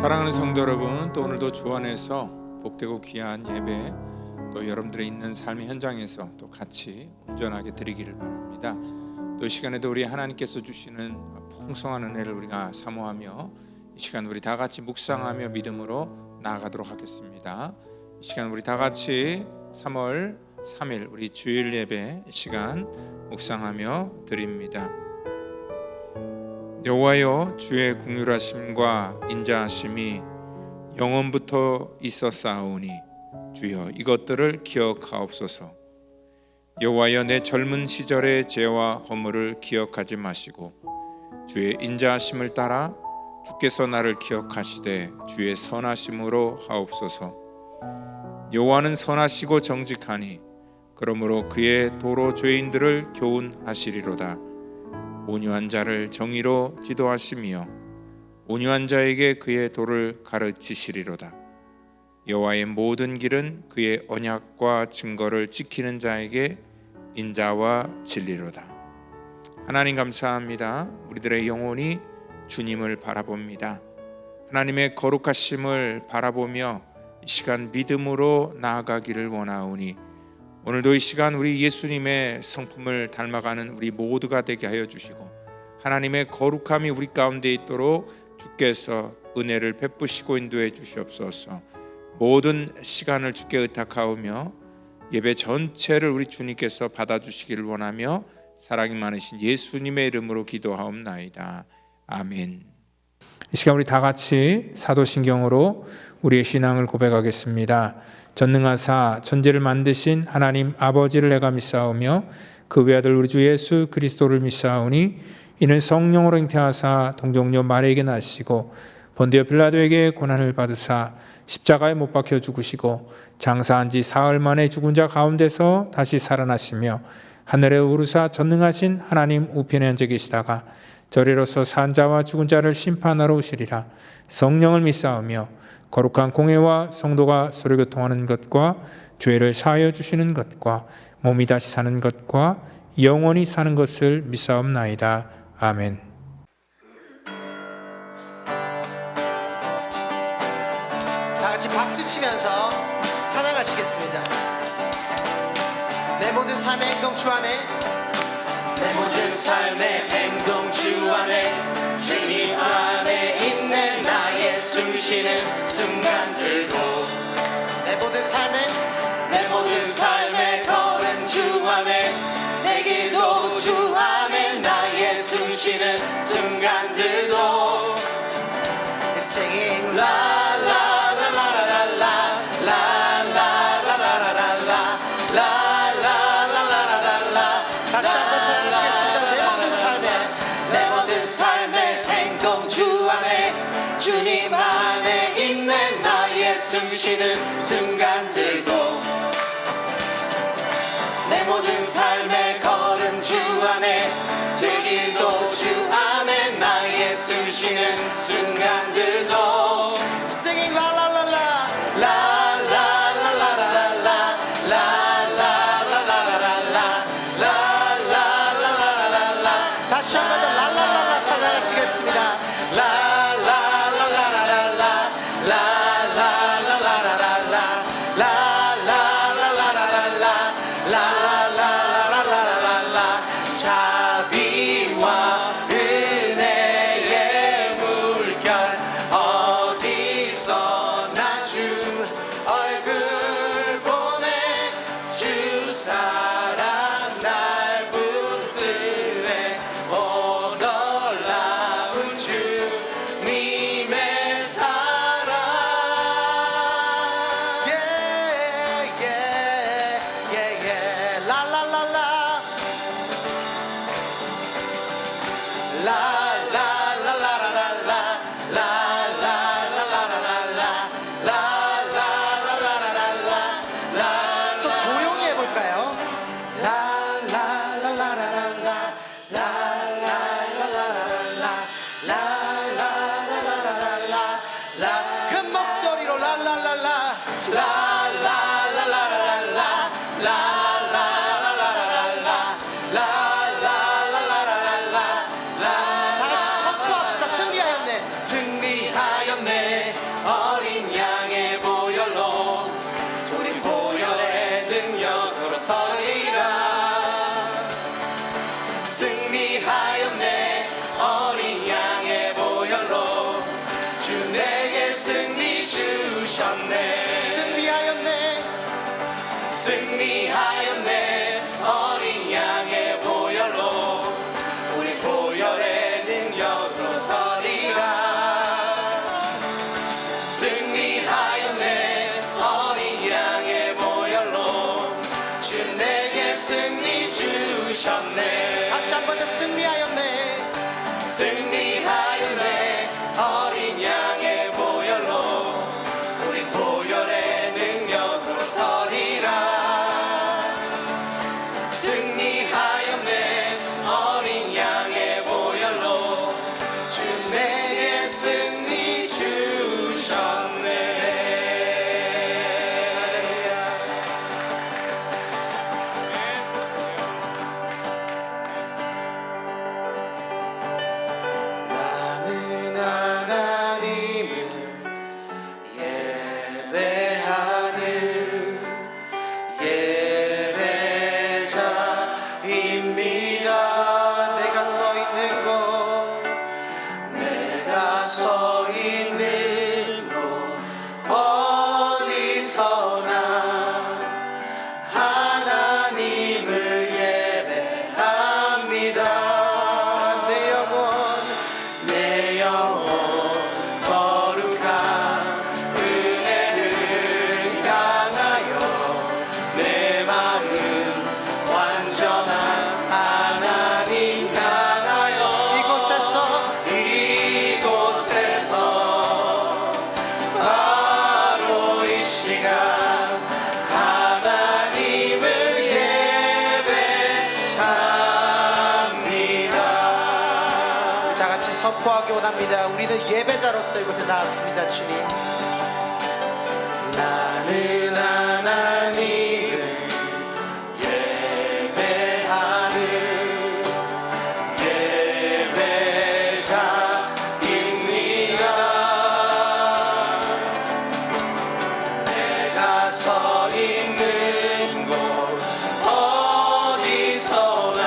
사랑하는 성도 여러분, 또 오늘도 주 안에서 복되고 귀한 예배, 또 여러분들이 있는 삶의 현장에서 또 같이 온전하게 드리기를 바랍니다. 또 이 시간에도 우리 하나님께서 주시는 풍성한 은혜를 우리가 사모하며 이 시간 우리 다 같이 묵상하며 믿음으로 나아가도록 하겠습니다. 이 시간 우리 다 같이 3월 3일 우리 주일 예배 시간 묵상하며 드립니다. 여호와여, 주의 긍휼하심과 인자하심이 영원부터 있었사오니 주여 이것들을 기억하옵소서. 여호와여, 내 젊은 시절의 죄와 허물을 기억하지 마시고 주의 인자하심을 따라 주께서 나를 기억하시되 주의 선하심으로 하옵소서. 여호와는 선하시고 정직하니 그러므로 그의 도로 죄인들을 교훈하시리로다. 온유한 자를 정의로 지도하시며 온유한 자에게 그의 도를 가르치시리로다. 여호와의 모든 길은 그의 언약과 증거를 지키는 자에게 인자와 진리로다. 하나님 감사합니다. 우리들의 영혼이 주님을 바라봅니다. 하나님의 거룩하심을 바라보며 이 시간 믿음으로 나아가기를 원하오니 오늘도 이 시간 우리 예수님의 성품을 닮아가는 우리 모두가 되게 하여 주시고 하나님의 거룩함이 우리 가운데 있도록 주께서 은혜를 베푸시고 인도해 주시옵소서. 모든 시간을 주께 의탁하오며 예배 전체를 우리 주님께서 받아주시기를 원하며 사랑이 많으신 예수님의 이름으로 기도하옵나이다. 아멘. 이 시간 우리 다 같이 사도신경으로 우리의 신앙을 고백하겠습니다. 전능하사 천지를 만드신 하나님 아버지를 내가 믿사오며 그 외아들 우리 주 예수 그리스도를 믿사오니 이는 성령으로 잉태하사 동정녀 마리아에게 나시고 본디오 빌라도에게 고난을 받으사 십자가에 못 박혀 죽으시고 장사한 지 사흘 만에 죽은 자 가운데서 다시 살아나시며 하늘에 오르사 전능하신 하나님 우편에 앉아 계시다가 저리로서 산 자와 죽은 자를 심판하러 오시리라. 성령을 믿사오며 거룩한 공회와 성도가 서로 교통하는 것과 죄를 사하여 주시는 것과 몸이 다시 사는 것과 영원히 사는 것을 믿사옵나이다. 아멘. 다 같이 박수 치면서 찬양하시겠습니다. 내 모든 삶의 행동 주 안에, 내 모든 삶의 행동 주 안에, 주님 안에 있는 나의 숨쉬는 순간들도, 내 모든 삶의 걸음 주 안에, 내 길도 주 안에, 나의 숨쉬는 순간들도 Singing la la la la la la la la la la la la la. 다시 한번 찬양하시겠습니다. 내 모든 삶의 행동 주 안에, 주님 안에 있는 나의 숨쉬는 순간들도, 내 모든 삶의 걸음 주 안에, 되길도 주 안에, 나의 숨쉬는 순간들도 Singing la la la la la la la la la la la la. 다시 한 번 더 랄랄랄라 찬양하시겠습니다. 라라라라라라 라라라라라라 라라라라라라 자비와 은혜의 물결 승리하였네. 어린 양의 보혈로 우리 보혈의 능력으로 서리라. 승리하였네. 어린 양의 보혈로 주 내게 승리 주셨네. 승리하였네. 승리하였네. 어린 양의 보혈로 우리 보혈의 능력으로 서리라. 승리하였네. 어린 양의 보혈로 주 내게 승리 주셨네. 다시 한 번 더 승리하였네. 승리하였네. 어린 양의 보혈로 우리 보혈의 능력으로 서리라. 승리하였네. 어린 양의 보혈로 주 내게 승리 주셨네. 나는 하나님을 예배하는 예배자입니다. 내가 서 있는 곳, 내가 서 있는 곳 어디서나 하나님을 예배합니다. 내 영혼 거룩한 은혜를 향하여 내 마음 완전한 하나님 향하여 이곳에서 바로 이 시간 하나님을 예배합니다. 다 같이 선포하기 원합니다. 우리는 예배자로서 이곳에 나왔습니다. 주님, 나는 하나님을 예배하는 예배자입니다. 내가 서 있는 곳 어디서나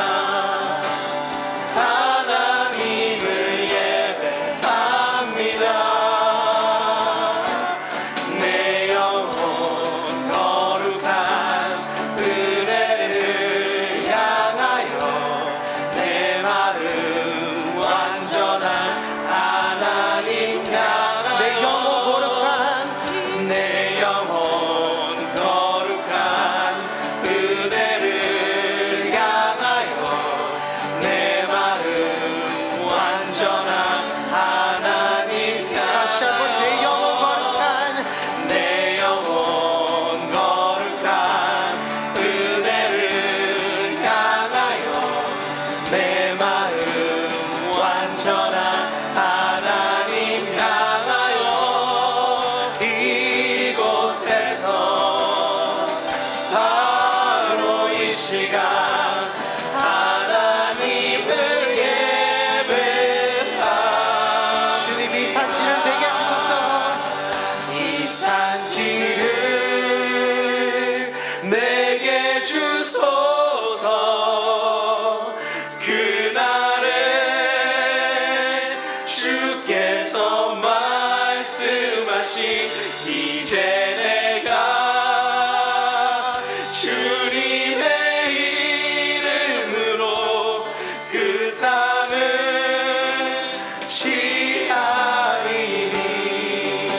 하나님을 예배합니다. 내 영혼 거룩한 은혜를 향하여 내 마음 완전한 하나님 향하여 내 영혼 거룩한 은혜를 향하여 내 마음 완전한 하나님 향하여 다시 한번 내 영혼 거룩한 은혜를 향하여 내 마음 완전한 하나님 향하여 이곳에서 바로 이 시간 하나님을 예배하. 주님, 이 산지를 내게 주소서. 이 산지를 내게 주소서. 그날에 주께서 말씀하신 이제 내가 주님의 이름으로 그 땅을 취하리니.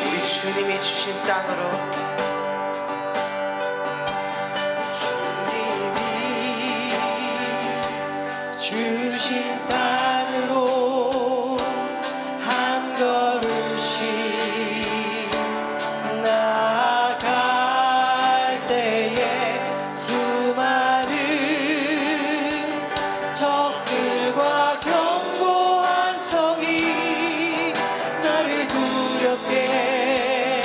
우리 주님이 주신 땅으로, 주님이 주신 땅으로 한 걸음씩 나아갈 때에 수많은 적들과 견고한 성이 나를 두렵게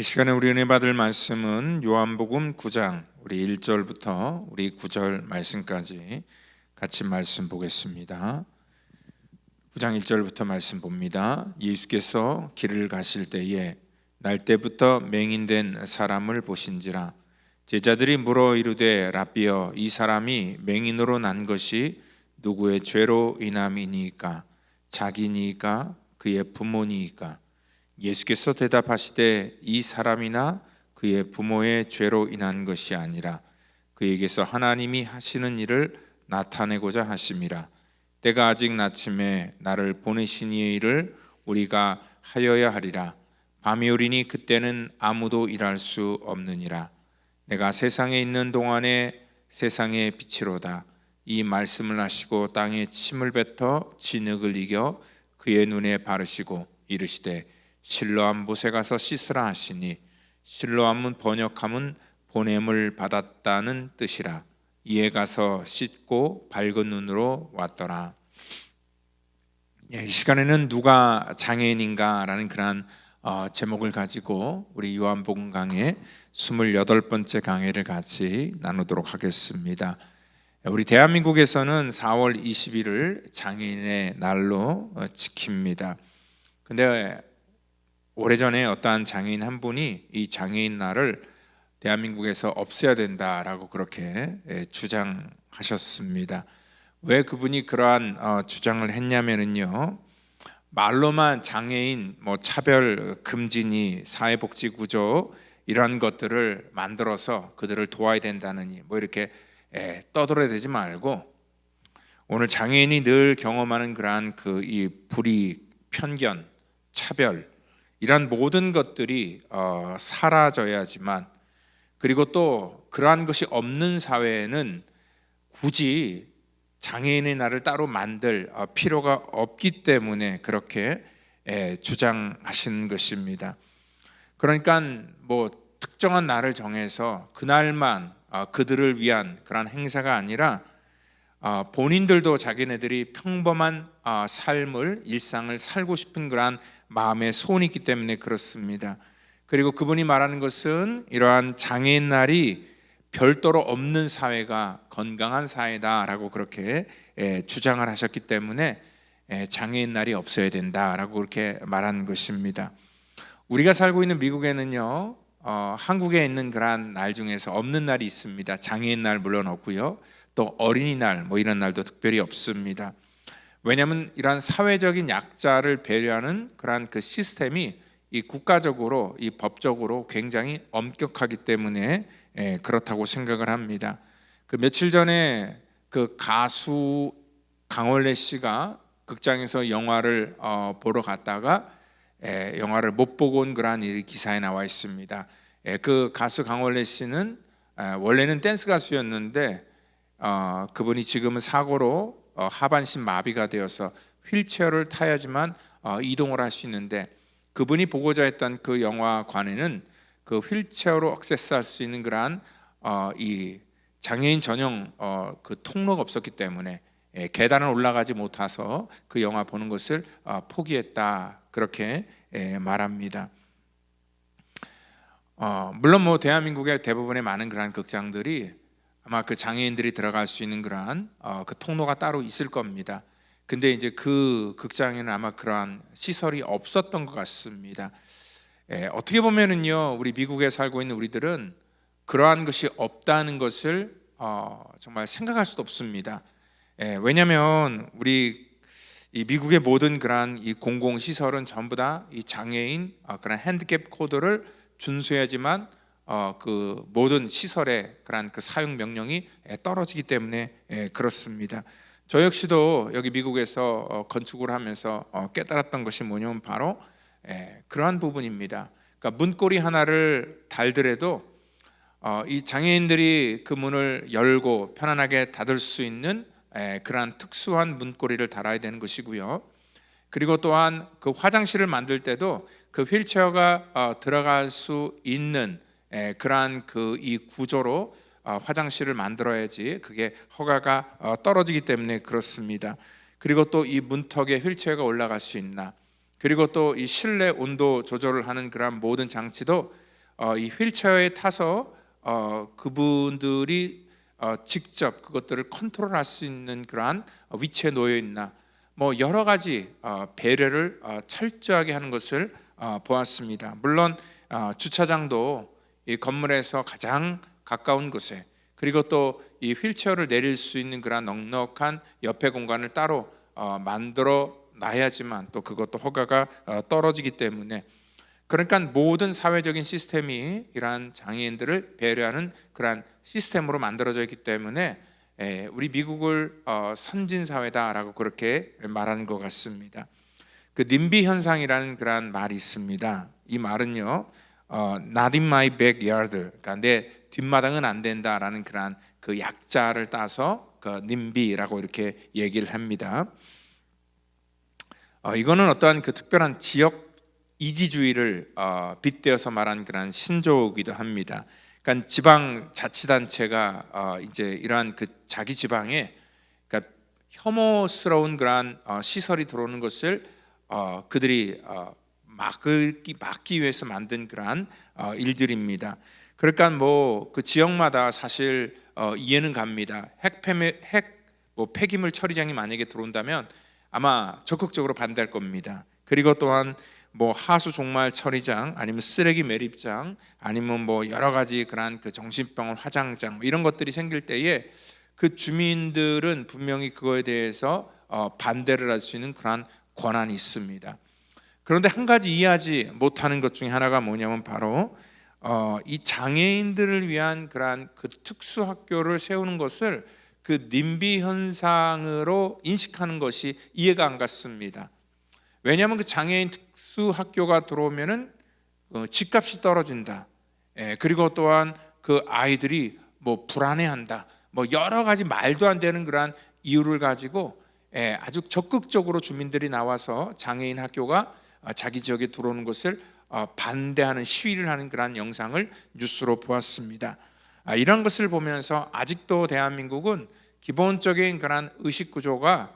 이 시간에 우리 은혜 받을 말씀은 요한복음 9장 우리 1절부터 우리 9절 말씀까지 같이 말씀 보겠습니다. 9장 1절부터 말씀 봅니다. 예수께서 길을 가실 때에 날 때부터 맹인된 사람을 보신지라. 제자들이 물어 이르되 라삐여, 이 사람이 맹인으로 난 것이 누구의 죄로 인함이니까? 자기니까 그의 부모니까? 예수께서 대답하시되 이 사람이나 그의 부모의 죄로 인한 것이 아니라 그에게서 하나님이 하시는 일을 나타내고자 하심이라. 때가 아직 낮음에 나를 보내신 이의 일을 우리가 하여야 하리라. 밤이 오리니 그때는 아무도 일할 수 없느니라. 내가 세상에 있는 동안에 세상의 빛이로다. 이 말씀을 하시고 땅에 침을 뱉어 진흙을 이겨 그의 눈에 바르시고 이르시되 실로암 못에 가서 씻으라 하시니, 실로암은 번역함은 보냄을 받았다는 뜻이라. 이에 가서 씻고 밝은 눈으로 왔더라. 이 시간에는 누가 장애인인가라는 그런 제목을 가지고 우리 요한복음 강의 28번째 강해를 같이 나누도록 하겠습니다. 우리 대한민국에서는 4월 20일을 장애인의 날로 지킵니다. 근데 오래전에 어떠한 장애인 한 분이 이 장애인 날을 대한민국에서 없애야 된다라고 그렇게 주장하셨습니다. 왜 그분이 그러한 주장을 했냐면요, 말로만 장애인 차별 금지니 사회복지 구조 이런 것들을 만들어서 그들을 도와야 된다느니 이렇게 떠들어대지 말고, 오늘 장애인이 늘 경험하는 그러한 이 불이, 편견, 차별 이런 모든 것들이 사라져야지만, 그리고 또 그러한 것이 없는 사회에는 굳이 장애인의 날을 따로 만들 필요가 없기 때문에 그렇게 주장하신 것입니다. 그러니까 특정한 날을 정해서 그날만 그들을 위한 그런 행사가 아니라 본인들도 자기네들이 평범한 삶을, 일상을 살고 싶은 그러한 마음의 소원이 있기 때문에 그렇습니다. 그리고 그분이 말하는 것은 이러한 장애인 날이 별도로 없는 사회가 건강한 사회다라고 그렇게 주장을 하셨기 때문에 장애인 날이 없어야 된다라고 그렇게 말한 것입니다. 우리가 살고 있는 미국에는요, 한국에 있는 그러한 날 중에서 없는 날이 있습니다. 장애인 날 물론 없고요, 또 어린이날 이런 날도 특별히 없습니다. 왜냐하면 이러한 사회적인 약자를 배려하는 그러한 그 시스템이 이 국가적으로, 이 법적으로 굉장히 엄격하기 때문에 그렇다고 생각을 합니다. 그 며칠 전에 그 가수 강원래 씨가 극장에서 영화를 보러 갔다가 영화를 못 보고 온 그러한 일이 기사에 나와 있습니다. 그 가수 강원래 씨는 원래는 댄스 가수였는데 그분이 지금은 사고로 하반신 마비가 되어서 휠체어를 타야지만 이동을 할 수 있는데, 그분이 보고자 했던 그 영화관에는 그 휠체어로 액세스할 수 있는 그러한 이 장애인 전용 그 통로가 없었기 때문에 계단을 올라가지 못해서 그 영화 보는 것을 포기했다, 그렇게 말합니다. 물론 대한민국의 대부분의 많은 그러한 극장들이 아마 그 장애인들이 들어갈 수 있는 그러한 그 통로가 따로 있을 겁니다. 근데 이제 그 극장에는 아마 그러한 시설이 없었던 것 같습니다. 어떻게 보면은요, 우리 미국에 살고 있는 우리들은 그러한 것이 없다는 것을 정말 생각할 수도 없습니다. 왜냐하면 우리 이 미국의 모든 그러한 이 공공 시설은 전부 다 이 장애인 그런 핸디캡 코드를 준수해야지만 그 모든 시설의 그런 그 사용 명령이 떨어지기 때문에 그렇습니다. 저 역시도 여기 미국에서 건축을 하면서 깨달았던 것이 뭐냐면 바로 그러한 부분입니다. 그러니까 문고리 하나를 달더라도 이 장애인들이 그 문을 열고 편안하게 닫을 수 있는 그러한 특수한 문고리를 달아야 되는 것이고요. 그리고 또한 그 화장실을 만들 때도 그 휠체어가 들어갈 수 있는 그러한 그 이 구조로 화장실을 만들어야지 그게 허가가 떨어지기 때문에 그렇습니다. 그리고 또 이 문턱에 휠체어가 올라갈 수 있나, 그리고 또 이 실내 온도 조절을 하는 그런 모든 장치도 이 휠체어에 타서 그분들이 직접 그것들을 컨트롤할 수 있는 그러한 위치에 놓여 있나, 뭐 여러 가지 배려를 철저하게 하는 것을 보았습니다. 물론 주차장도 이 건물에서 가장 가까운 곳에, 그리고 또 이 휠체어를 내릴 수 있는 그런 넉넉한 옆에 공간을 따로 만들어 놔야지만 또 그것도 허가가 떨어지기 때문에, 그러니까 모든 사회적인 시스템이 이러한 장애인들을 배려하는 그러한 시스템으로 만들어져 있기 때문에 우리 미국을 선진 사회다라고 그렇게 말하는 것 같습니다. 그 님비 현상이라는 그러한 말이 있습니다. 이 말은요, not in my backyard, 그러니까 내 뒷마당은 안 된다라는 그러한 그 약자를 따서 그 님비라고 이렇게 얘기를 합니다. 이거는 어떠한 그 특별한 지역 이기주의를 빗대어서 말한 그런 신조어이기도 합니다. 그러니까 지방 자치단체가 이제 이러한 그 자기 지방에, 그러니까 혐오스러운 그러한 시설이 들어오는 것을 그들이 막기 위해서 만든 그러한 일들입니다. 그러니까 뭐 그 지역마다 사실 이해는 갑니다. 폐기물 처리장이 만약에 들어온다면 아마 적극적으로 반대할 겁니다. 그리고 또한 뭐 하수 종말 처리장, 아니면 쓰레기 매립장, 아니면 뭐 여러 가지 그런 그 정신병원 화장장, 뭐 이런 것들이 생길 때에 그 주민들은 분명히 그거에 대해서 반대를 할 수 있는 그런 권한이 있습니다. 그런데 한 가지 이해하지 못하는 것 중에 하나가 뭐냐면 바로 이 장애인들을 위한 그러한 그 특수 학교를 세우는 것을 그 님비 현상으로 인식하는 것이 이해가 안 갔습니다. 왜냐하면 그 장애인 특수 학교가 들어오면은 집값이 떨어진다. 그리고 또한 그 아이들이 뭐 불안해한다. 뭐 여러 가지 말도 안 되는 그러한 이유를 가지고 아주 적극적으로 주민들이 나와서 장애인 학교가 자기 지역에 들어오는 것을 반대하는 시위를 하는 그러한 영상을 뉴스로 보았습니다. 이런 것을 보면서 아직도 대한민국은 기본적인 그러한 의식 구조가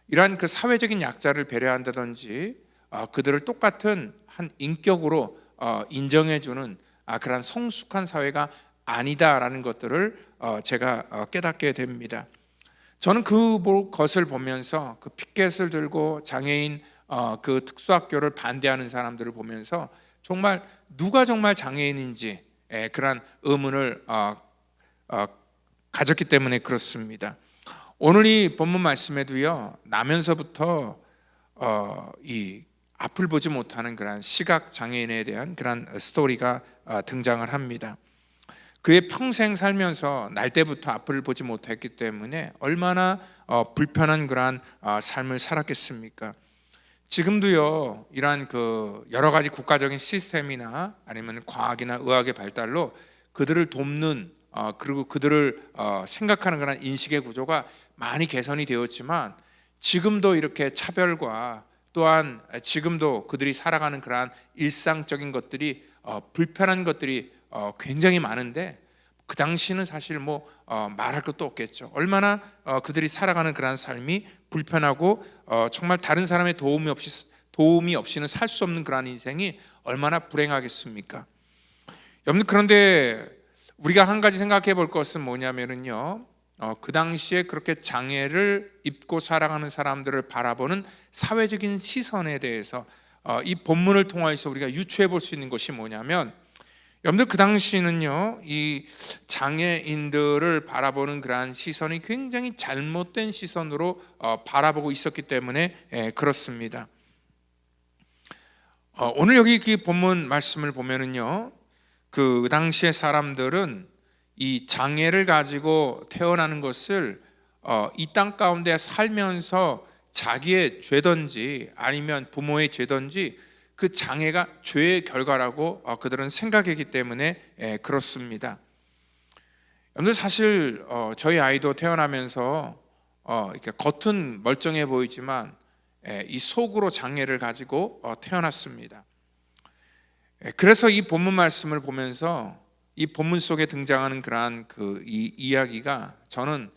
이러한 그 사회적인 약자를 배려한다든지 그들을 똑같은 한 인격으로 인정해주는 그러한 성숙한 사회가 아니다라는 것들을 제가 깨닫게 됩니다. 저는 그것을 보면서 그 피켓을 들고 장애인 그 특수학교를 반대하는 사람들을 보면서 정말 누가 정말 장애인인지 그런 의문을 가졌기 때문에 그렇습니다. 오늘 이 본문 말씀에도요, 나면서부터 이 앞을 보지 못하는 그런 시각 장애인에 대한 그런 스토리가 등장을 합니다. 그의 평생 살면서 날 때부터 앞을 보지 못했기 때문에 얼마나 불편한 그런 삶을 살았겠습니까? 지금도요, 이러한 그 여러 가지 국가적인 시스템이나 아니면 과학이나 의학의 발달로 그들을 돕는 그리고 그들을 생각하는 그런 인식의 구조가 많이 개선이 되었지만, 지금도 이렇게 차별과 또한 지금도 그들이 살아가는 그러한 일상적인 것들이 불편한 것들이 굉장히 많은데, 그 당시는 사실 뭐 말할 것도 없겠죠. 얼마나 그들이 살아가는 그러한 삶이 불편하고 정말 다른 사람의 도움이 없이는 살 수 없는 그러한 인생이 얼마나 불행하겠습니까? 여러분, 그런데 우리가 한 가지 생각해 볼 것은 뭐냐면요, 그 당시에 그렇게 장애를 입고 살아가는 사람들을 바라보는 사회적인 시선에 대해서 이 본문을 통해서 우리가 유추해 볼 수 있는 것이 뭐냐면, 여러분들 그 당시는요, 이 장애인들을 바라보는 그러한 시선이 굉장히 잘못된 시선으로 바라보고 있었기 때문에 그렇습니다. 오늘 여기 그 본문 말씀을 보면은요, 그 당시의 사람들은 이 장애를 가지고 태어나는 것을 이 땅 가운데 살면서 자기의 죄든지 아니면 부모의 죄든지 그 장애가 죄의 결과라고 그들은 생각했기 때문에 그렇습니다. 여러분들 사실 저희 아이도 태어나면서 이렇게 겉은 멀쩡해 보이지만 이 속으로 장애를 가지고 태어났습니다. 그래서 이 본문 말씀을 보면서 이 본문 속에 등장하는 그러한 그 이 이야기가 저는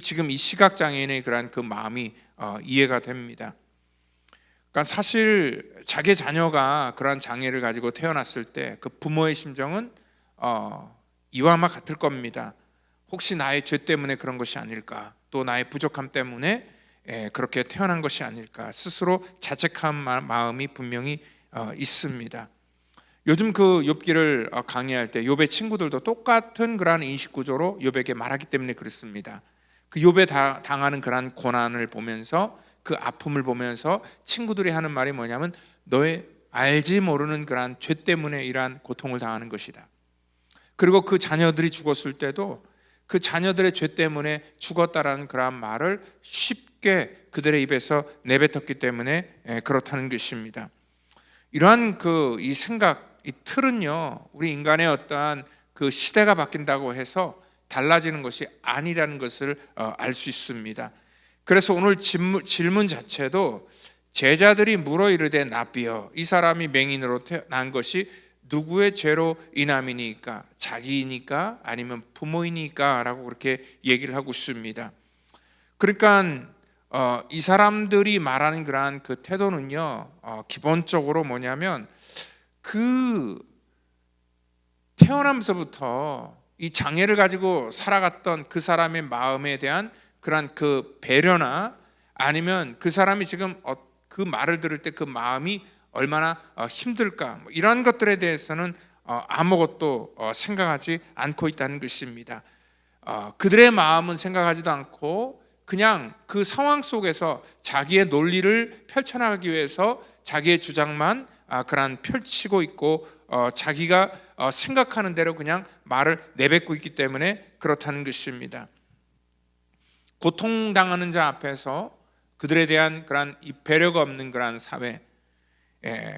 지금 이 시각 장애인의 그러한 그 마음이 이해가 됩니다. 그러니까 사실 자기 자녀가 그러한 장애를 가지고 태어났을 때 그 부모의 심정은 이와 아마 같을 겁니다. 혹시 나의 죄 때문에 그런 것이 아닐까, 또 나의 부족함 때문에 그렇게 태어난 것이 아닐까, 스스로 자책한 마음이 분명히 있습니다. 요즘 그 욥기를 강의할 때 욥의 친구들도 똑같은 그러한 인식 구조로 욥에게 말하기 때문에 그렇습니다. 그 욥에 당하는 그러한 고난을 보면서, 그 아픔을 보면서 친구들이 하는 말이 뭐냐면, 너의 알지 모르는 그러한 죄 때문에 이러한 고통을 당하는 것이다. 그리고 그 자녀들이 죽었을 때도 그 자녀들의 죄 때문에 죽었다라는 그러한 말을 쉽게 그들의 입에서 내뱉었기 때문에 그렇다는 것입니다. 이러한 이 생각, 이 틀은요, 우리 인간의 어떠한 그 시대가 바뀐다고 해서 달라지는 것이 아니라는 것을 알 수 있습니다. 그래서 오늘 질문 자체도 제자들이 물어 이르되 납비여, 이 사람이 맹인으로 난 것이 누구의 죄로 인함이니까? 자기이니까 아니면 부모이니까? 라고 그렇게 얘기를 하고 있습니다. 그러니까 이 사람들이 말하는 그러한 그 태도는요, 기본적으로 뭐냐면, 그 태어나면서부터 이 장애를 가지고 살아갔던 그 사람의 마음에 대한 그러한 그 배려나, 아니면 그 사람이 지금 그 말을 들을 때 그 마음이 얼마나 힘들까, 이런 것들에 대해서는 아무것도 생각하지 않고 있다는 것입니다. 그들의 마음은 생각하지도 않고 그냥 그 상황 속에서 자기의 논리를 펼쳐나가기 위해서 자기의 주장만 그런 펼치고 있고, 자기가 생각하는 대로 그냥 말을 내뱉고 있기 때문에 그렇다는 것입니다. 고통당하는 자 앞에서 그들에 대한 그런 이 배려가 없는 그런 사회,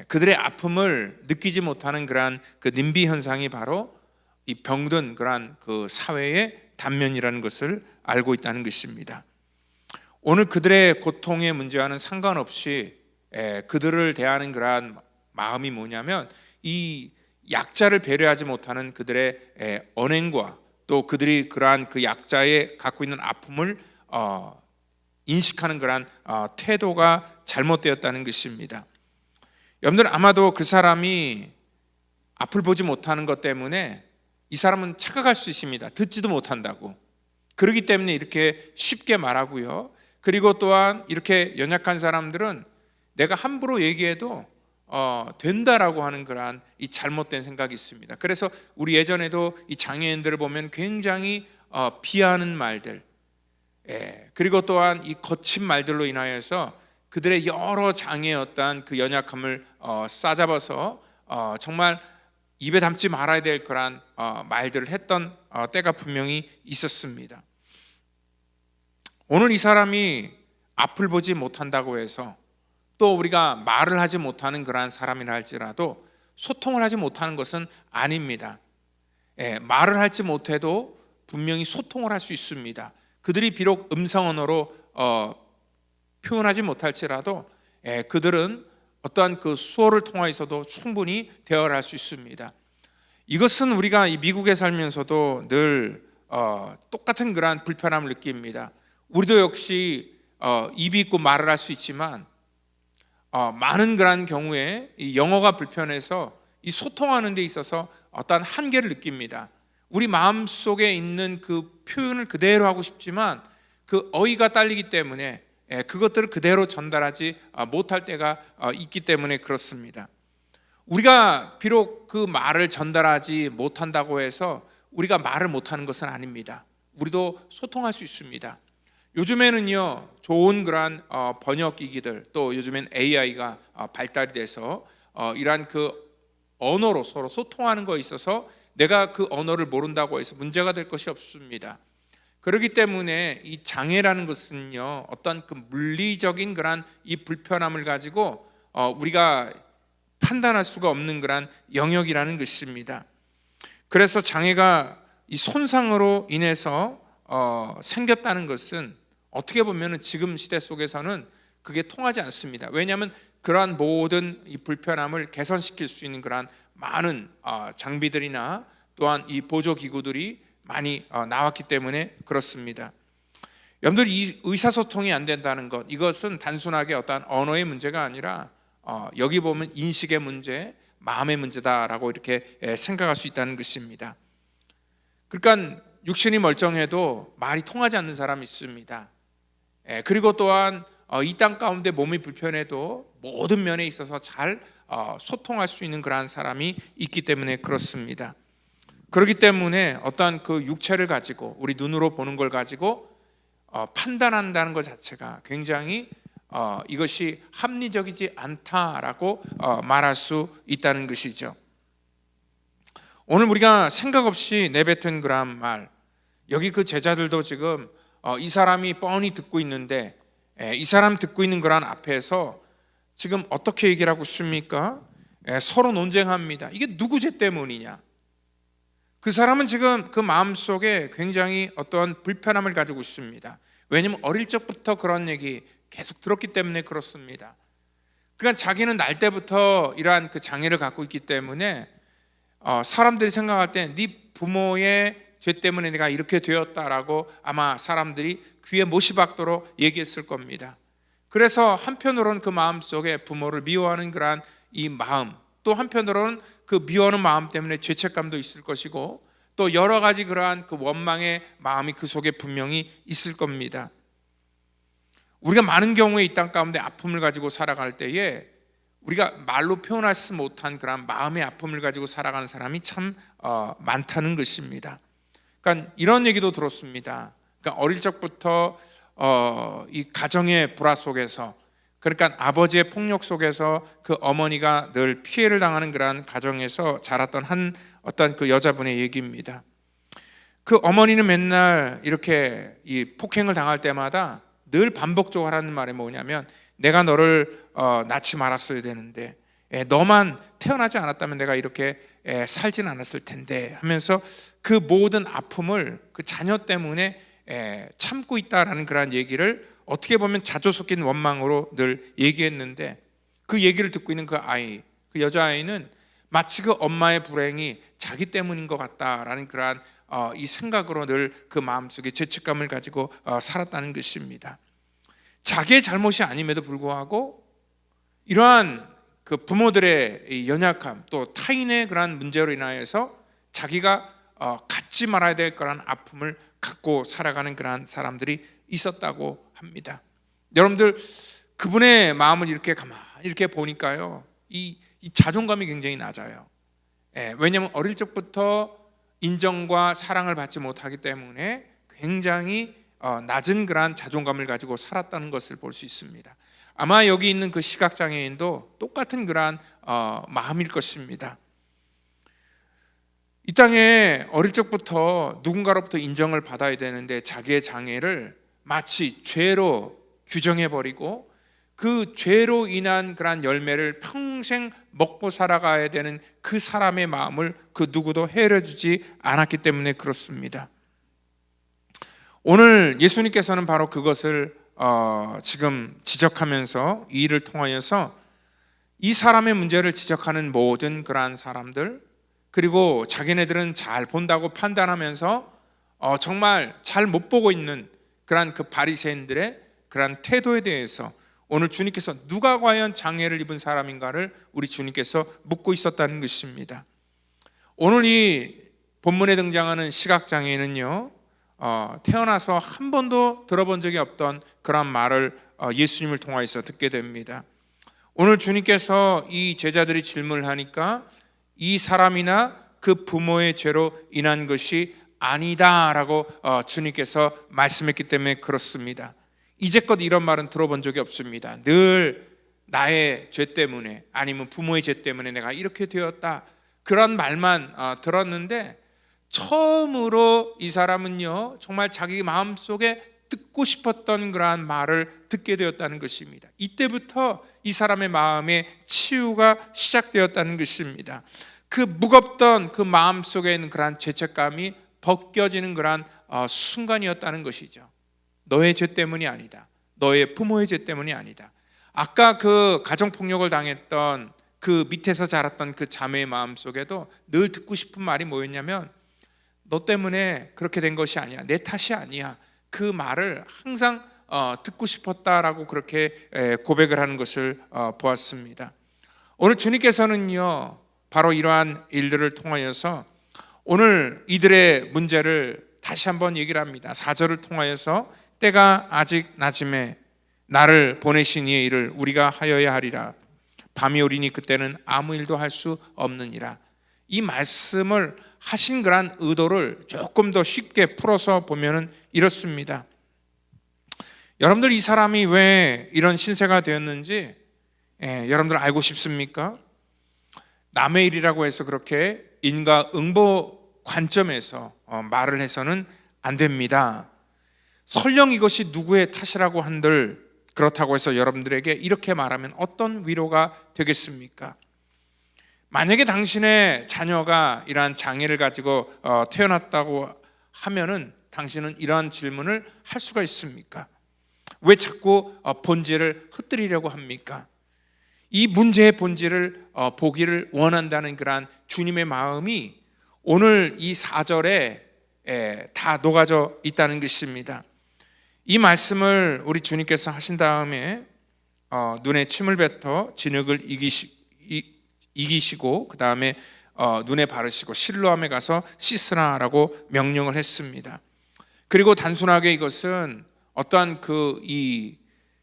그들의 아픔을 느끼지 못하는 그러한 그 님비 현상이 바로 이 병든 그러한 그 사회의 단면이라는 것을 알고 있다는 것입니다. 오늘 그들의 고통의 문제와는 상관없이 그들을 대하는 그러한 마음이 뭐냐면, 이 약자를 배려하지 못하는 그들의 언행과, 또 그들이 그러한 그 약자의 갖고 있는 아픔을 인식하는 그러한 태도가 잘못되었다는 것입니다. 여러분들 아마도 그 사람이 앞을 보지 못하는 것 때문에 이 사람은 착각할 수 있습니다. 듣지도 못한다고. 그렇기 때문에 이렇게 쉽게 말하고요. 그리고 또한 이렇게 연약한 사람들은 내가 함부로 얘기해도 된다라고 하는 그러한 이 잘못된 생각이 있습니다. 그래서 우리 예전에도 이 장애인들을 보면 굉장히 비하하는 말들, 그리고 또한 이 거친 말들로 인하여서 그들의 여러 장애의 어떠한 그 연약함을 싸잡아서 정말 입에 담지 말아야 될 그런 말들을 했던 때가 분명히 있었습니다. 오늘 이 사람이 앞을 보지 못한다고 해서, 또 우리가 말을 하지 못하는 그러한 사람이라 할지라도 소통을 하지 못하는 것은 아닙니다. 말을 하지 못해도 분명히 소통을 할 수 있습니다. 그들이 비록 음성 언어로 표현하지 못할지라도 그들은 어떠한 그 수어를 통해서도 충분히 대화를 할 수 있습니다. 이것은 우리가 이 미국에 살면서도 늘 똑같은 그러한 불편함을 느낍니다. 우리도 역시 입이 있고 말을 할 수 있지만 많은 그러한 경우에 이 영어가 불편해서 이 소통하는 데 있어서 어떠한 한계를 느낍니다. 우리 마음속에 있는 그 표현을 그대로 하고 싶지만 그 어휘가 딸리기 때문에 그것들을 그대로 전달하지 못할 때가 있기 때문에 그렇습니다. 우리가 비록 그 말을 전달하지 못한다고 해서 우리가 말을 못하는 것은 아닙니다. 우리도 소통할 수 있습니다. 요즘에는요, 좋은 그러한 번역기기들, 또 요즘엔 AI가 발달이 돼서 이러한 그 언어로 서로 소통하는 것에 있어서 내가 그 언어를 모른다고 해서 문제가 될 것이 없습니다. 그렇기 때문에 이 장애라는 것은요, 어떤 그 물리적인 그런 이 불편함을 가지고 우리가 판단할 수가 없는 그런 영역이라는 것입니다. 그래서 장애가 이 손상으로 인해서 생겼다는 것은 어떻게 보면 지금 시대 속에서는 그게 통하지 않습니다. 왜냐하면 그러한 모든 이 불편함을 개선시킬 수 있는 그러한 많은 장비들이나 또한 이 보조기구들이 많이 나왔기 때문에 그렇습니다. 여러분들 이 의사소통이 안 된다는 것, 이것은 단순하게 어떤 언어의 문제가 아니라 여기 보면 인식의 문제, 마음의 문제다라고 이렇게 생각할 수 있다는 것입니다. 그러니까 육신이 멀쩡해도 말이 통하지 않는 사람이 있습니다. 그리고 또한 이 땅 가운데 몸이 불편해도 모든 면에 있어서 잘 소통할 수 있는 그러한 사람이 있기 때문에 그렇습니다. 그렇기 때문에 어떤 그 육체를 가지고 우리 눈으로 보는 걸 가지고 판단한다는 것 자체가 굉장히 이것이 합리적이지 않다라고 말할 수 있다는 것이죠. 오늘 우리가 생각 없이 내뱉은 그런 말, 여기 그 제자들도 지금 이 사람이 뻔히 듣고 있는데 이 사람 듣고 있는 그런 앞에서 지금 어떻게 얘기를 하고 있습니까? 서로 논쟁합니다. 이게 누구 죄 때문이냐? 그 사람은 지금 그 마음속에 굉장히 어떤 불편함을 가지고 있습니다. 왜냐하면 어릴 적부터 그런 얘기 계속 들었기 때문에 그렇습니다. 그러니까 자기는 날 때부터 이러한 그 장애를 갖고 있기 때문에 사람들이 생각할 때 네 부모의 죄 때문에 내가 이렇게 되었다라고 아마 사람들이 귀에 못이 박도록 얘기했을 겁니다. 그래서 한편으로는 그 마음속에 부모를 미워하는 그러한 이 마음, 또 한편으로는 그 미워하는 마음 때문에 죄책감도 있을 것이고 또 여러 가지 그러한 그 원망의 마음이 그 속에 분명히 있을 겁니다. 우리가 많은 경우에 이 땅 가운데 아픔을 가지고 살아갈 때에 우리가 말로 표현하지 못한 그런 마음의 아픔을 가지고 살아가는 사람이 참 많다는 것입니다. 그러니까 이런 얘기도 들었습니다. 그러니까 어릴 적부터 이 가정의 불화 속에서, 그러니까 아버지의 폭력 속에서 그 어머니가 늘 피해를 당하는 그러한 가정에서 자랐던 한 어떤 그 여자분의 얘기입니다. 그 어머니는 맨날 이렇게 이 폭행을 당할 때마다 늘 반복적으로 하라는 말이 뭐냐면, 내가 너를 낳지 말았어야 되는데 너만 태어나지 않았다면 내가 이렇게 살진 않았을 텐데 하면서 그 모든 아픔을 그 자녀 때문에 참고 있다라는 그런 얘기를 어떻게 보면 자조 섞인 원망으로 늘 얘기했는데, 그 얘기를 듣고 있는 그 아이, 그 여자아이는 마치 그 엄마의 불행이 자기 때문인 것 같다라는 그러한 이 생각으로 늘 그 마음속에 죄책감을 가지고 살았다는 것입니다. 자기의 잘못이 아님에도 불구하고 이러한 그 부모들의 연약함, 또 타인의 그러한 문제로 인하여서 자기가 갖지 말아야 될 그런 아픔을 갖고 살아가는 그러한 사람들이 있었다고 합니다. 여러분들 그분의 마음을 이렇게 가만히 이렇게 보니까요, 이 자존감이 굉장히 낮아요. 왜냐하면 어릴 적부터 인정과 사랑을 받지 못하기 때문에 굉장히 낮은 그러한 자존감을 가지고 살았다는 것을 볼 수 있습니다. 아마 여기 있는 그 시각장애인도 똑같은 그러한 마음일 것입니다. 이 땅에 어릴 적부터 누군가로부터 인정을 받아야 되는데 자기의 장애를 마치 죄로 규정해버리고 그 죄로 인한 그러한 열매를 평생 먹고 살아가야 되는 그 사람의 마음을 그 누구도 헤아려주지 않았기 때문에 그렇습니다. 오늘 예수님께서는 바로 그것을 지금 지적하면서 이 일을 통하여서 이 사람의 문제를 지적하는 모든 그러한 사람들, 그리고 자기네들은 잘 본다고 판단하면서 정말 잘 못 보고 있는 그러한 그 바리새인들의 그러한 태도에 대해서 오늘 주님께서 누가 과연 장애를 입은 사람인가를 우리 주님께서 묻고 있었다는 것입니다. 오늘 이 본문에 등장하는 시각장애인은요, 태어나서 한 번도 들어본 적이 없던 그런 말을 예수님을 통하여서 듣게 됩니다. 오늘 주님께서 이 제자들이 질문을 하니까 이 사람이나 그 부모의 죄로 인한 것이 아니다라고 주님께서 말씀했기 때문에 그렇습니다. 이제껏 이런 말은 들어본 적이 없습니다. 늘 나의 죄 때문에 아니면 부모의 죄 때문에 내가 이렇게 되었다, 그런 말만 들었는데 처음으로 이 사람은요, 정말 자기 마음속에 듣고 싶었던 그러한 말을 듣게 되었다는 것입니다. 이때부터 이 사람의 마음에 치유가 시작되었다는 것입니다. 그 무겁던 그 마음속에 있는 그러한 죄책감이 벗겨지는 그러한 순간이었다는 것이죠. 너의 죄 때문이 아니다, 너의 부모의 죄 때문이 아니다. 아까 그 가정폭력을 당했던 그 밑에서 자랐던 그 자매의 마음속에도 늘 듣고 싶은 말이 뭐였냐면, 너 때문에 그렇게 된 것이 아니야, 내 탓이 아니야, 그 말을 항상 듣고 싶었다라고 그렇게 고백을 하는 것을 보았습니다. 오늘 주님께서는요, 바로 이러한 일들을 통하여서 오늘 이들의 문제를 다시 한번 얘기를 합니다. 4절을 통하여서 때가 아직 낮음에 나를 보내신 이의 일을 우리가 하여야 하리라. 밤이 오리니 그때는 아무 일도 할 수 없느니라. 이 말씀을 하신 그런 의도를 조금 더 쉽게 풀어서 보면은 이렇습니다. 여러분들, 이 사람이 왜 이런 신세가 되었는지 여러분들 알고 싶습니까? 남의 일이라고 해서 그렇게 인과응보 관점에서 말을 해서는 안 됩니다. 설령 이것이 누구의 탓이라고 한들 그렇다고 해서 여러분들에게 이렇게 말하면 어떤 위로가 되겠습니까? 만약에 당신의 자녀가 이러한 장애를 가지고 태어났다고 하면은 당신은 이러한 질문을 할 수가 있습니까? 왜 자꾸 본질을 흩뜨리려고 합니까? 이 문제의 본질을 보기를 원한다는 그러한 주님의 마음이 오늘 이 4절에 다 녹아져 있다는 것입니다. 이 말씀을 우리 주님께서 하신 다음에 눈에 침을 뱉어 진흙을 이기시고 그 다음에 눈에 바르시고 실로암에 가서 씻으라라고 명령을 했습니다. 그리고 단순하게 이것은 어떠한 이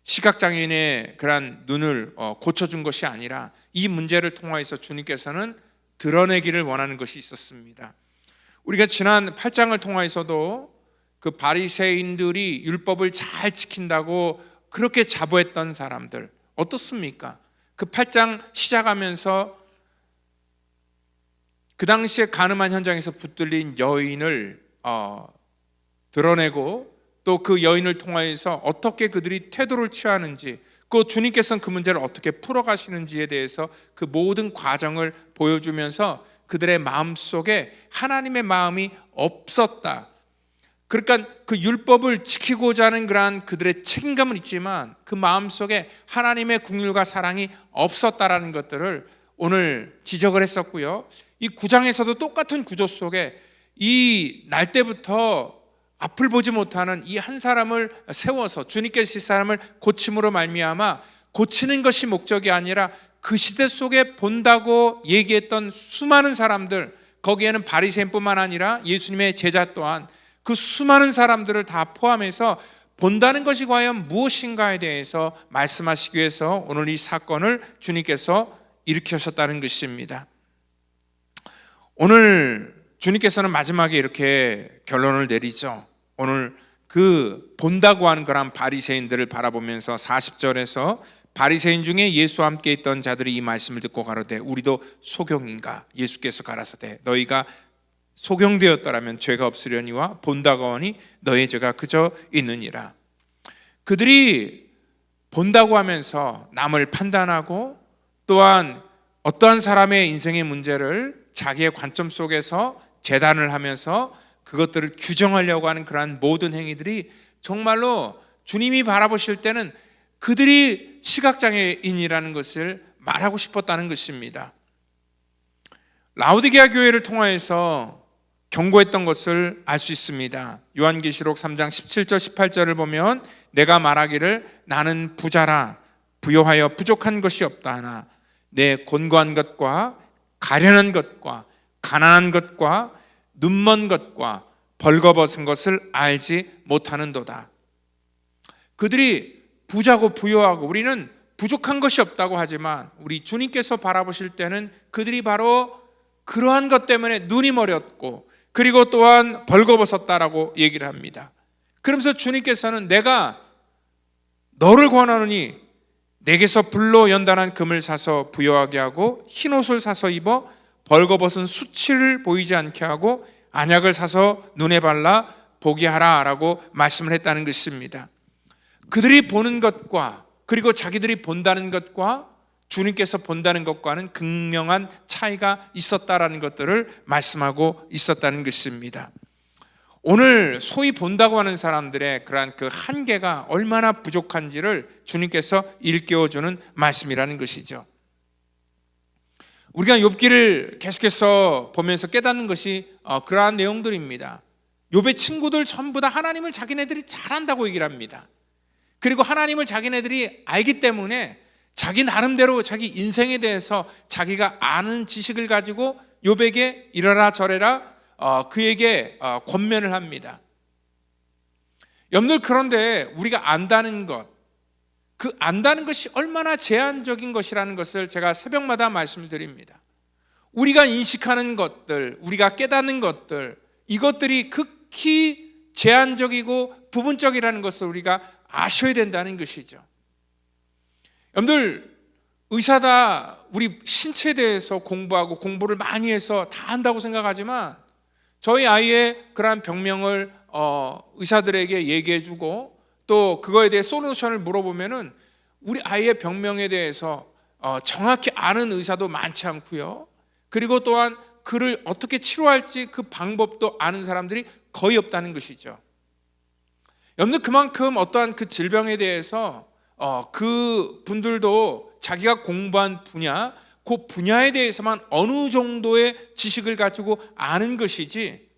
시각장애인의 그러한 눈을 고쳐준 것이 아니라 이 문제를 통하여서 주님께서는 드러내기를 원하는 것이 있었습니다. 우리가 지난 8장을 통하여서도 그 바리새인들이 율법을 잘 지킨다고 그렇게 자부했던 사람들 어떻습니까? 그 8장 시작하면서 그 당시에 가늠한 현장에서 붙들린 여인을 드러내고 또 그 여인을 통하여서 어떻게 그들이 태도를 취하는지, 그 주님께서는 그 문제를 어떻게 풀어가시는지에 대해서 그 모든 과정을 보여주면서 그들의 마음속에 하나님의 마음이 없었다. 그러니까 그 율법을 지키고자 하는 그러한 그들의 책임감은 있지만 그 마음속에 하나님의 긍휼과 사랑이 없었다라는 것들을 오늘 지적을 했었고요. 이 9장에서도 똑같은 구조 속에 이 날 때부터 앞을 보지 못하는 이 한 사람을 세워서 주님께서 이 사람을 고침으로 말미암아 고치는 것이 목적이 아니라 그 시대 속에 본다고 얘기했던 수많은 사람들, 거기에는 바리새인뿐만 아니라 예수님의 제자 또한 그 수많은 사람들을 다 포함해서 본다는 것이 과연 무엇인가에 대해서 말씀하시기 위해서 오늘 이 사건을 주님께서 일으키셨다는 것입니다. 오늘 주님께서는 마지막에 이렇게 결론을 내리죠. 오늘 그 본다고 하는 그런 바리새인들을 바라보면서 40절에서 바리새인 중에 예수와 함께 있던 자들이 이 말씀을 듣고 가로되 우리도 소경인가? 예수께서 가라사대 너희가 소경되었더라면 죄가 없으려니와 본다고 하니 너희 죄가 그저 있느니라. 그들이 본다고 하면서 남을 판단하고 또한 어떠한 사람의 인생의 문제를 자기의 관점 속에서 재단을 하면서 그것들을 규정하려고 하는 그러한 모든 행위들이 정말로 주님이 바라보실 때는 그들이 시각장애인이라는 것을 말하고 싶었다는 것입니다. 라오디게아 교회를 통하여서 경고했던 것을 알 수 있습니다. 요한계시록 3장 17절 18절을 보면 내가 말하기를 나는 부자라 부요하여 부족한 것이 없다 하나 내 곤고한 것과 가련한 것과 가난한 것과 눈먼 것과 벌거벗은 것을 알지 못하는도다. 그들이 부자고 부요하고 우리는 부족한 것이 없다고 하지만 우리 주님께서 바라보실 때는 그들이 바로 그러한 것 때문에 눈이 머렸고 그리고 또한 벌거벗었다라고 얘기를 합니다. 그러면서 주님께서는 내가 너를 권하노니 내게서 불로 연단한 금을 사서 부요하게 하고 흰옷을 사서 입어 벌거벗은 수치를 보이지 않게 하고 안약을 사서 눈에 발라 보게 하라라고 말씀을 했다는 것입니다. 그들이 보는 것과 그리고 자기들이 본다는 것과 주님께서 본다는 것과는 극명한 차이가 있었다라는 것들을 말씀하고 있었다는 것입니다. 오늘 소위 본다고 하는 사람들의 그러한 그 한계가 얼마나 부족한지를 주님께서 일깨워주는 말씀이라는 것이죠. 우리가 욥기를 계속해서 보면서 깨닫는 것이 그러한 내용들입니다. 욥의 친구들 전부 다 하나님을 자기네들이 잘 안다고 얘기를 합니다. 그리고 하나님을 자기네들이 알기 때문에 자기 나름대로 자기 인생에 대해서 자기가 아는 지식을 가지고 욥에게 이러라 저래라 그에게 권면을 합니다. 여러분들, 그런데 우리가 안다는 것, 그 안다는 것이 얼마나 제한적인 것이라는 것을 제가 새벽마다 말씀을 드립니다. 우리가 인식하는 것들, 우리가 깨닫는 것들, 이것들이 극히 제한적이고 부분적이라는 것을 우리가 아셔야 된다는 것이죠. 여러분들, 의사다 우리 신체에 대해서 공부하고 공부를 많이 해서 다 안다고 생각하지만 저희 아이의 그러한 병명을 의사들에게 얘기해주고 또 그거에 대해 솔루션을 물어보면은 우리 아이의 병명에 대해서 정확히 아는 의사도 많지 않고요. 그리고 또한 그를 어떻게 치료할지 그 방법도 아는 사람들이 거의 없다는 것이죠. 여러분들, 그만큼 어떠한 그 질병에 대해서 그 분들도 자기가 공부한 분야, 그 분야에 대해서만 어느 정도의 지식을 가지고 아는 것이지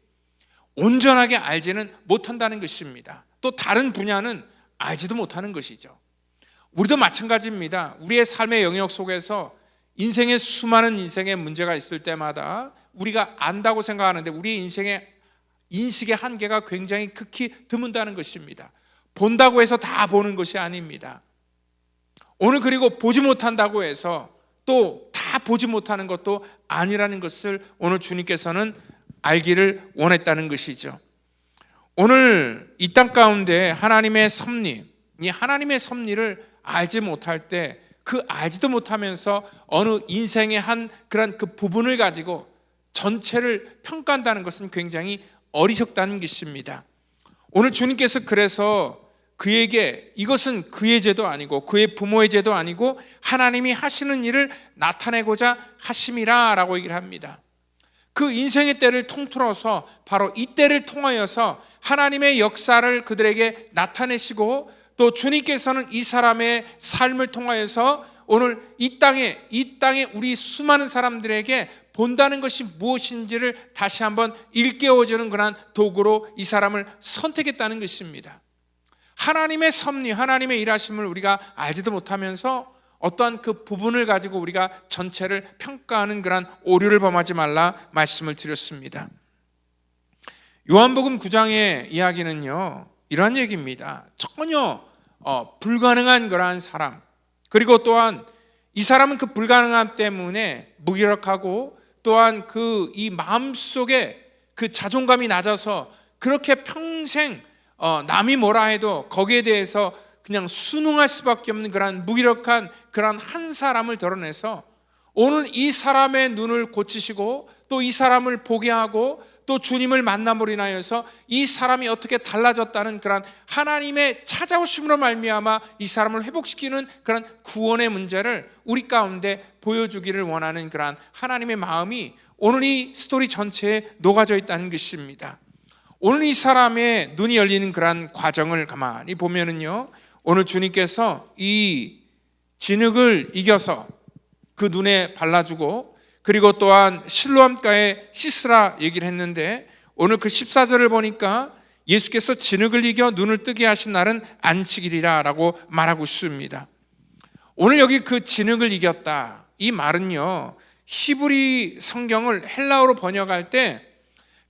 온전하게 알지는 못한다는 것입니다. 또 다른 분야는 알지도 못하는 것이죠. 우리도 마찬가지입니다. 우리의 삶의 영역 속에서 인생의 수많은 인생의 문제가 있을 때마다 우리가 안다고 생각하는데 우리의 인생의 인식의 한계가 굉장히 극히 드문다는 것입니다. 본다고 해서 다 보는 것이 아닙니다. 오늘 그리고 보지 못한다고 해서 또 다 보지 못하는 것도 아니라는 것을 오늘 주님께서는 알기를 원했다는 것이죠. 오늘 이 땅 가운데 하나님의 섭리, 이 하나님의 섭리를 알지 못할 때 그 알지도 못하면서 어느 인생의 한 그런 그 부분을 가지고 전체를 평가한다는 것은 굉장히 어리석다는 것입니다. 오늘 주님께서 그래서 그에게 이것은 그의 죄도 아니고 그의 부모의 죄도 아니고 하나님이 하시는 일을 나타내고자 하심이라 라고 얘기를 합니다. 그 인생의 때를 통틀어서 바로 이 때를 통하여서 하나님의 역사를 그들에게 나타내시고 또 주님께서는 이 사람의 삶을 통하여서 오늘 이 땅에 우리 수많은 사람들에게 본다는 것이 무엇인지를 다시 한번 일깨워주는 그런 도구로 이 사람을 선택했다는 것입니다. 하나님의 섭리, 하나님의 일하심을 우리가 알지도 못하면서 어떠한 그 부분을 가지고 우리가 전체를 평가하는 그런 오류를 범하지 말라 말씀을 드렸습니다. 요한복음 9장의 이야기는요, 이러한 얘기입니다. 전혀 불가능한 그러한 사람, 그리고 또한 이 사람은 그 불가능함 때문에 무기력하고 또한 그 이 마음속에 그 자존감이 낮아서 그렇게 평생 남이 뭐라 해도 거기에 대해서 그냥 순응할 수밖에 없는 그런 무기력한 그런 한 사람을 드러내서 오늘 이 사람의 눈을 고치시고 또 이 사람을 보게 하고 또 주님을 만남으로 인하여서 이 사람이 어떻게 달라졌다는 그런 하나님의 찾아오심으로 말미암아 이 사람을 회복시키는 그런 구원의 문제를 우리 가운데 보여주기를 원하는 그런 하나님의 마음이 오늘 이 스토리 전체에 녹아져 있다는 것입니다. 오늘 이 사람의 눈이 열리는 그런 과정을 가만히 보면은요, 오늘 주님께서 이 진흙을 이겨서 그 눈에 발라주고 그리고 또한 실로암가에 씻으라 얘기를 했는데 오늘 그 14절을 보니까 예수께서 진흙을 이겨 눈을 뜨게 하신 날은 안식일이라 라고 말하고 있습니다. 오늘 여기 그 진흙을 이겼다, 이 말은요, 히브리 성경을 헬라어로 번역할 때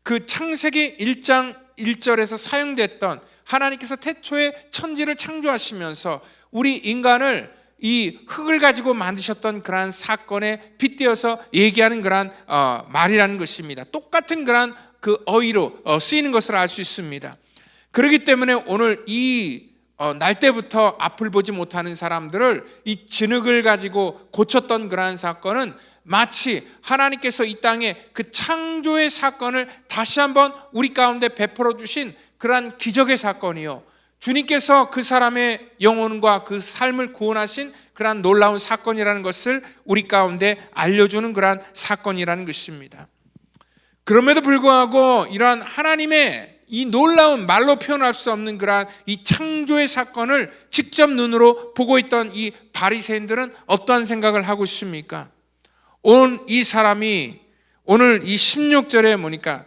그 창세기 1장 1절에서 사용됐던 하나님께서 태초에 천지를 창조하시면서 우리 인간을 이 흙을 가지고 만드셨던 그러한 사건에 빗대어서 얘기하는 그러한 말이라는 것입니다. 똑같은 그러한 그 어휘로 쓰이는 것을 알 수 있습니다. 그렇기 때문에 오늘 이 날 때부터 앞을 보지 못하는 사람들을 이 진흙을 가지고 고쳤던 그러한 사건은 마치 하나님께서 이 땅에 그 창조의 사건을 다시 한번 우리 가운데 베풀어 주신 그러한 기적의 사건이요, 주님께서 그 사람의 영혼과 그 삶을 구원하신 그러한 놀라운 사건이라는 것을 우리 가운데 알려주는 그러한 사건이라는 것입니다. 그럼에도 불구하고 이러한 하나님의 이 놀라운 말로 표현할 수 없는 그러한 이 창조의 사건을 직접 눈으로 보고 있던 이 바리새인들은 어떠한 생각을 하고 있습니까? 오늘 이 사람이 오늘 이 16절에 보니까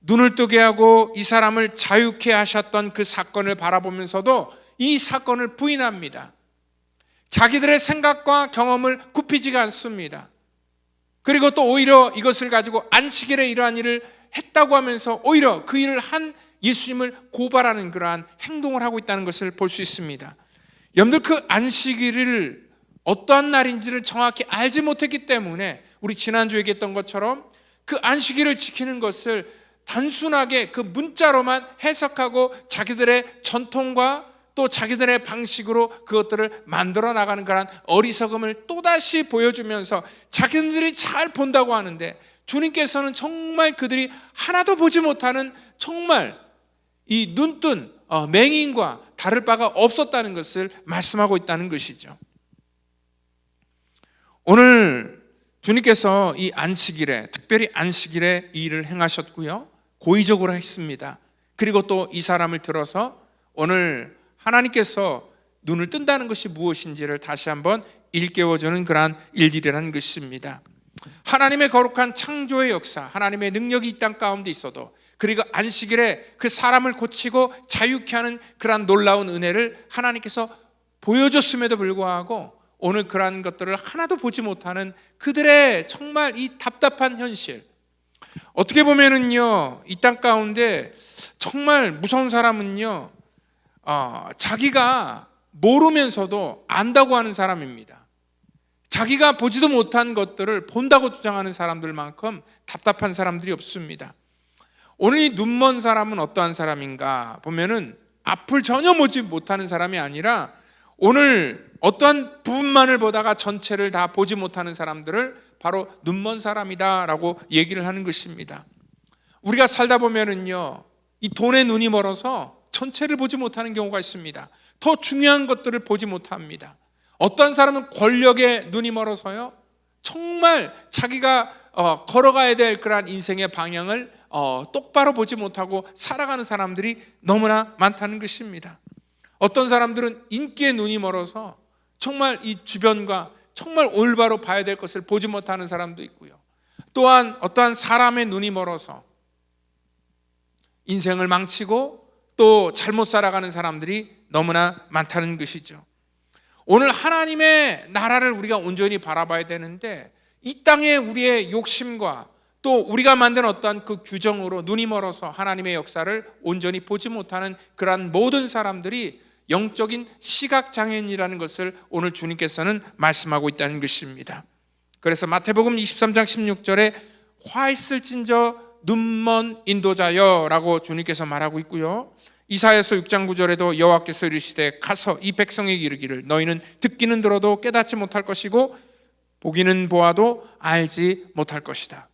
눈을 뜨게 하고 이 사람을 자유케 하셨던 그 사건을 바라보면서도 이 사건을 부인합니다. 자기들의 생각과 경험을 굽히지가 않습니다. 그리고 또 오히려 이것을 가지고 안식일에 이러한 일을 했다고 하면서 오히려 그 일을 한 예수님을 고발하는 그러한 행동을 하고 있다는 것을 볼 수 있습니다. 여러분들, 그 안식일을 어떠한 날인지를 정확히 알지 못했기 때문에 우리 지난주에 얘기했던 것처럼 그 안식일을 지키는 것을 단순하게 그 문자로만 해석하고 자기들의 전통과 또 자기들의 방식으로 그것들을 만들어 나가는 그런 어리석음을 또다시 보여주면서 자기들이 잘 본다고 하는데 주님께서는 정말 그들이 하나도 보지 못하는 정말 이 눈뜬 맹인과 다를 바가 없었다는 것을 말씀하고 있다는 것이죠. 오늘 주님께서 이 안식일에, 특별히 안식일에 이 일을 행하셨고요, 고의적으로 했습니다. 그리고 또 이 사람을 들어서 오늘 하나님께서 눈을 뜬다는 것이 무엇인지를 다시 한번 일깨워주는 그러한 일들이라는 것입니다. 하나님의 거룩한 창조의 역사, 하나님의 능력이 이 땅 가운데 있어도, 그리고 안식일에 그 사람을 고치고 자유케 하는 그러한 놀라운 은혜를 하나님께서 보여줬음에도 불구하고 오늘 그러한 것들을 하나도 보지 못하는 그들의 정말 이 답답한 현실, 어떻게 보면은요, 이 땅 가운데 정말 무서운 사람은요, 자기가 모르면서도 안다고 하는 사람입니다. 자기가 보지도 못한 것들을 본다고 주장하는 사람들만큼 답답한 사람들이 없습니다. 오늘 이 눈먼 사람은 어떠한 사람인가 보면은 앞을 전혀 보지 못하는 사람이 아니라 오늘 어떠한 부분만을 보다가 전체를 다 보지 못하는 사람들을 바로 눈먼 사람이다라고 얘기를 하는 것입니다. 우리가 살다 보면은요, 이 돈에 눈이 멀어서 전체를 보지 못하는 경우가 있습니다. 더 중요한 것들을 보지 못합니다. 어떤 사람은 권력에 눈이 멀어서요, 정말 자기가 걸어가야 될 그러한 인생의 방향을 똑바로 보지 못하고 살아가는 사람들이 너무나 많다는 것입니다. 어떤 사람들은 인기에 눈이 멀어서 정말 이 주변과 정말 올바로 봐야 될 것을 보지 못하는 사람도 있고요, 또한 어떠한 사람의 눈이 멀어서 인생을 망치고 또 잘못 살아가는 사람들이 너무나 많다는 것이죠. 오늘 하나님의 나라를 우리가 온전히 바라봐야 되는데 이 땅에 우리의 욕심과 또 우리가 만든 어떠한 그 규정으로 눈이 멀어서 하나님의 역사를 온전히 보지 못하는 그러한 모든 사람들이 영적인 시각장애인이라는 것을 오늘 주님께서는 말씀하고 있다는 것입니다. 그래서 마태복음 23장 16절에 화 있을진저 눈먼 인도자여 라고 주님께서 말하고 있고요, 이사야서 6장 9절에도 여호와께서 이르시되 가서 이 백성에게 이르기를 너희는 듣기는 들어도 깨닫지 못할 것이고 보기는 보아도 알지 못할 것이다.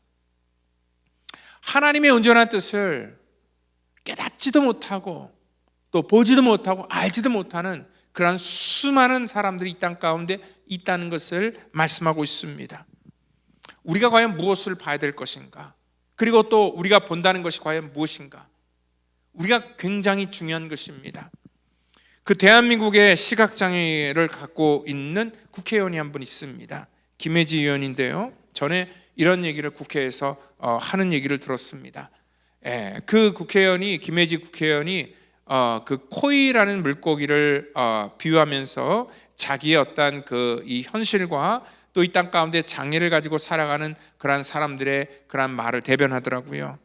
하나님의 온전한 뜻을 깨닫지도 못하고 또 보지도 못하고 알지도 못하는 그러한 수많은 사람들이 이 땅 가운데 있다는 것을 말씀하고 있습니다. 우리가 과연 무엇을 봐야 될 것인가, 그리고 또 우리가 본다는 것이 과연 무엇인가, 우리가 굉장히 중요한 것입니다. 그 대한민국의 시각장애를 갖고 있는 국회의원이 한 분 있습니다. 김혜지 의원인데요, 전에 이런 얘기를 국회에서 하는 얘기를 들었습니다. 그 국회의원이, 김혜지 국회의원이 그 코이라는 물고기를 비유하면서 자기의 어떤 그 이 현실과 또 이 땅 가운데 장애를 가지고 살아가는 그러한 사람들의 그러한 말을 대변하더라고요.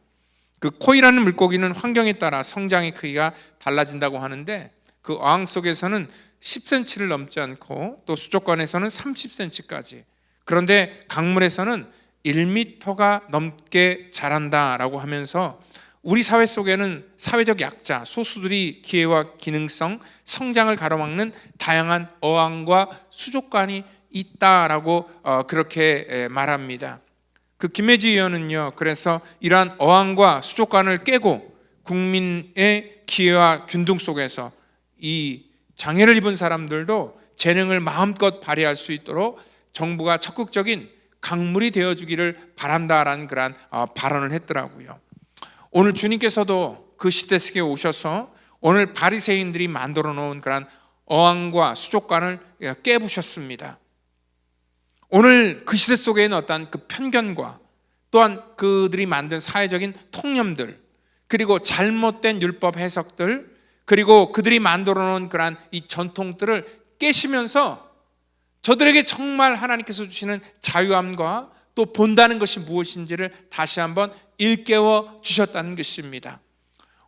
그 코이라는 물고기는 환경에 따라 성장의 크기가 달라진다고 하는데 그 어항 속에서는 10cm를 넘지 않고 또 수족관에서는 30cm까지, 그런데 강물에서는 1m가 넘게 자란다라고 하면서 우리 사회 속에는 사회적 약자, 소수들이 기회와 기능성, 성장을 가로막는 다양한 어항과 수족관이 있다라고 그렇게 말합니다. 그 김혜지 의원은요, 그래서 이러한 어항과 수족관을 깨고 국민의 기회와 균등 속에서 이 장애를 입은 사람들도 재능을 마음껏 발휘할 수 있도록 정부가 적극적인 강물이 되어주기를 바란다라는 그러한 발언을 했더라고요. 오늘 주님께서도 그 시대 속에 오셔서 오늘 바리새인들이 만들어 놓은 그러한 어항과 수족관을 깨부셨습니다. 오늘 그 시대 속에 있는 어떤 그 편견과 또한 그들이 만든 사회적인 통념들, 그리고 잘못된 율법 해석들, 그리고 그들이 만들어 놓은 그러한 이 전통들을 깨시면서 저들에게 정말 하나님께서 주시는 자유함과 또 본다는 것이 무엇인지를 다시 한번 일깨워 주셨다는 것입니다.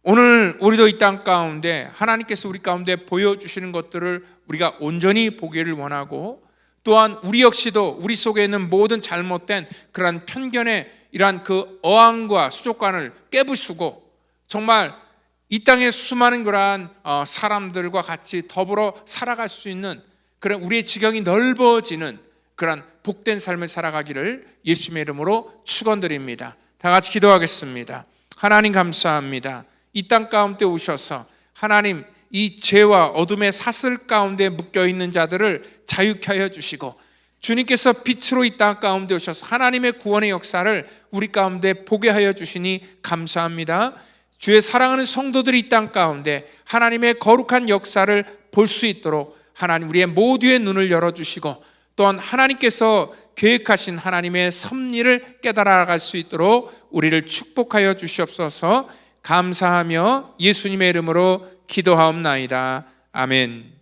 오늘 우리도 이 땅 가운데 하나님께서 우리 가운데 보여주시는 것들을 우리가 온전히 보기를 원하고, 또한 우리 역시도 우리 속에 있는 모든 잘못된 그러한 편견의 이러한 그 어항과 수족관을 깨부수고 정말 이 땅의 수많은 그러한 사람들과 같이 더불어 살아갈 수 있는 그런 우리의 지경이 넓어지는 그런 복된 삶을 살아가기를 예수님의 이름으로 축원드립니다. 다 같이 기도하겠습니다. 하나님 감사합니다. 이 땅 가운데 오셔서 하나님 이 죄와 어둠의 사슬 가운데 묶여있는 자들을 자유케 하여 주시고, 주님께서 빛으로 이 땅 가운데 오셔서 하나님의 구원의 역사를 우리 가운데 보게 하여 주시니 감사합니다. 주의 사랑하는 성도들이 이 땅 가운데 하나님의 거룩한 역사를 볼 수 있도록 하나님 우리의 모두의 눈을 열어주시고, 또한 하나님께서 계획하신 하나님의 섭리를 깨달아갈 수 있도록 우리를 축복하여 주시옵소서. 감사하며 예수님의 이름으로 기도하옵나이다. 아멘.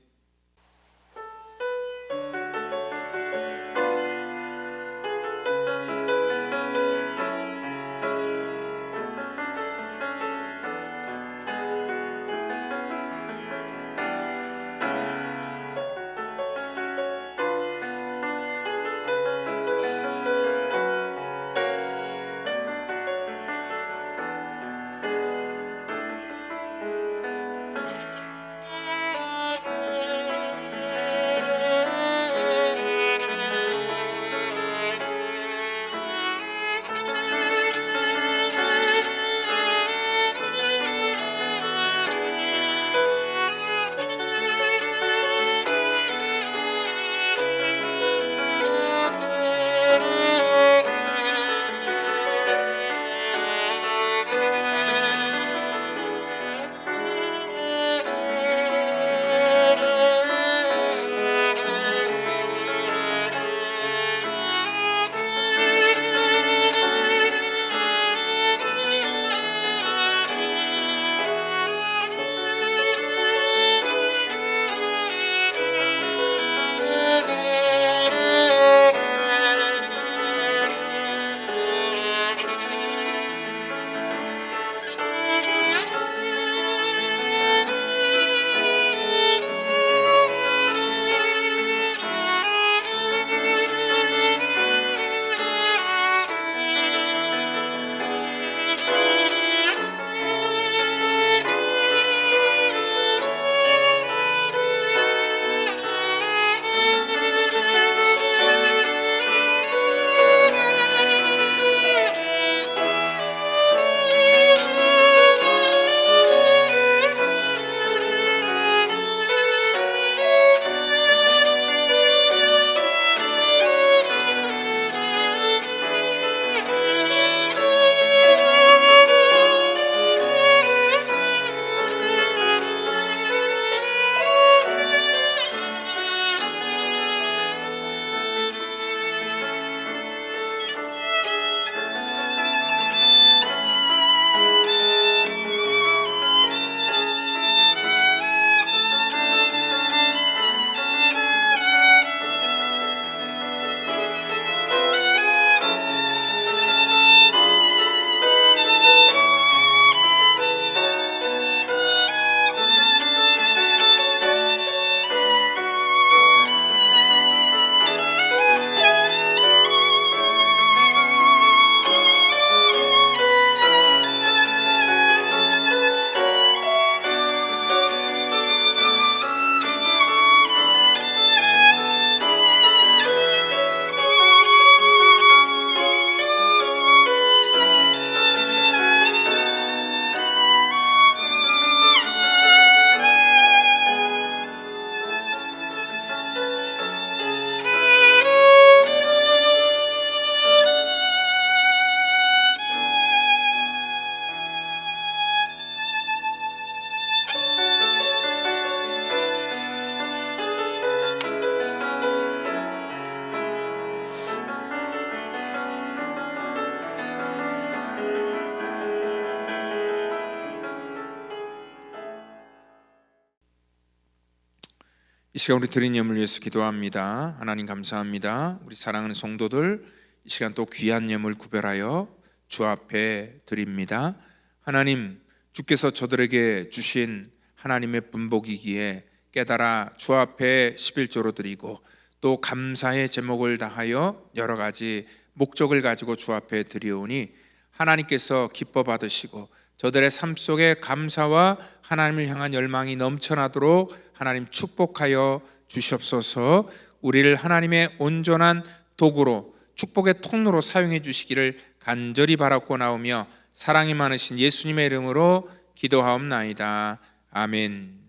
이 시간 우리 드린 예물 위해서 기도합니다. 하나님 감사합니다. 우리 사랑하는 성도들 이 시간 또 귀한 예물 구별하여 주 앞에 드립니다. 하나님, 주께서 저들에게 주신 하나님의 분복이기에 깨달아 주 앞에 11조로 드리고 또 감사의 제목을 다하여 여러 가지 목적을 가지고 주 앞에 드리오니 하나님께서 기뻐 받으시고 저들의 삶 속에 감사와 하나님을 향한 열망이 넘쳐나도록 하나님 축복하여 주시옵소서. 우리를 하나님의 온전한 도구로 축복의 통로로 사용해 주시기를 간절히 바라고 나오며 사랑이 많으신 예수님의 이름으로 기도하옵나이다. 아멘.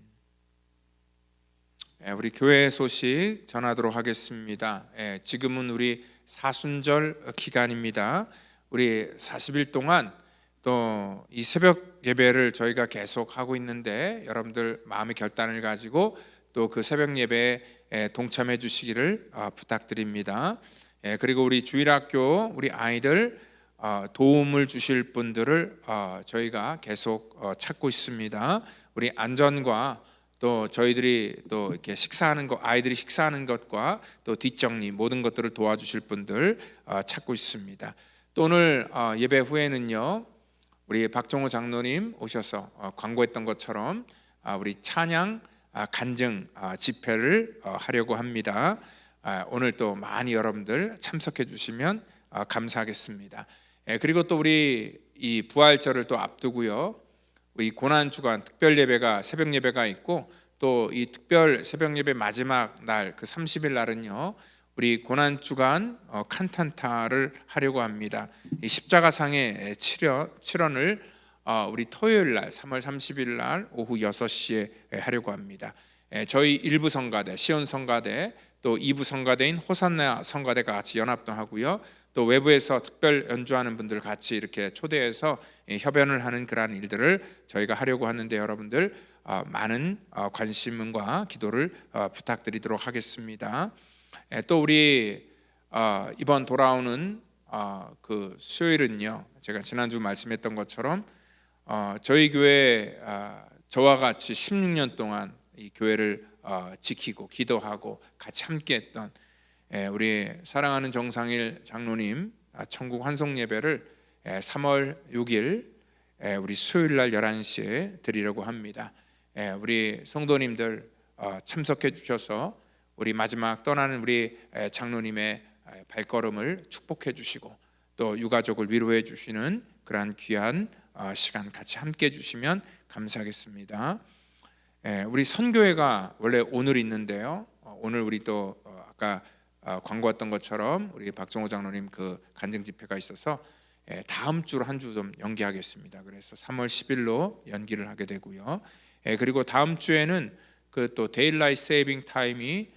우리 교회 소식 전하도록 하겠습니다. 지금은 우리 사순절 기간입니다. 우리 40일 동안 또 이 새벽 예배를 저희가 계속 하고 있는데 여러분들 마음의 결단을 가지고 또 그 새벽 예배에 동참해 주시기를 부탁드립니다. 그리고 우리 주일학교 우리 아이들 도움을 주실 분들을 저희가 계속 찾고 있습니다. 우리 안전과 또 저희들이 또 이렇게 식사하는 것, 아이들이 식사하는 것과 또 뒷정리 모든 것들을 도와주실 분들 찾고 있습니다. 또 오늘 예배 후에는요, 우리 박정호 장로님 오셔서 광고했던 것처럼 우리 찬양 간증 집회를 하려고 합니다. 오늘 또 많이 여러분들 참석해 주시면 감사하겠습니다. 그리고 또 우리 이 부활절을 또 앞두고요, 이 고난 주간 특별 예배가 새벽 예배가 있고 또 이 특별 새벽 예배 마지막 날 그 30일 날은요, 우리 고난 주간 칸탄타를 하려고 합니다. 이 십자가상의 출연을 우리 토요일 날 3월 30일 날 오후 6시에 하려고 합니다. 저희 일부 성가대 시온 성가대 또 2부 성가대인 호산나 성가대가 같이 연합도 하고요, 또 외부에서 특별 연주하는 분들 같이 이렇게 초대해서 협연을 하는 그러한 일들을 저희가 하려고 하는데 여러분들 많은 관심과 기도를 부탁드리도록 하겠습니다. 또 우리 이번 돌아오는 그 수요일은요, 제가 지난주 말씀했던 것처럼 저희 교회 저와 같이 16년 동안 이 교회를 지키고 기도하고 같이 함께했던 우리 사랑하는 정상일 장로님 천국 환송 예배를 3월 6일 우리 수요일 날 11시에 드리려고 합니다. 우리 성도님들 참석해 주셔서 우리 마지막 떠나는 우리 장로님의 발걸음을 축복해 주시고 또 유가족을 위로해 주시는 그러한 귀한 시간 같이 함께 해 주시면 감사하겠습니다. 우리 선교회가 원래 오늘 있는데요, 오늘 우리 또 아까 광고했던 것처럼 우리 박정호 장로님 그 간증 집회가 있어서 다음 주로 한 주 좀 연기하겠습니다. 그래서 3월 10일로 연기를 하게 되고요. 그리고 다음 주에는 그 또 데일라이트 세이빙 타임이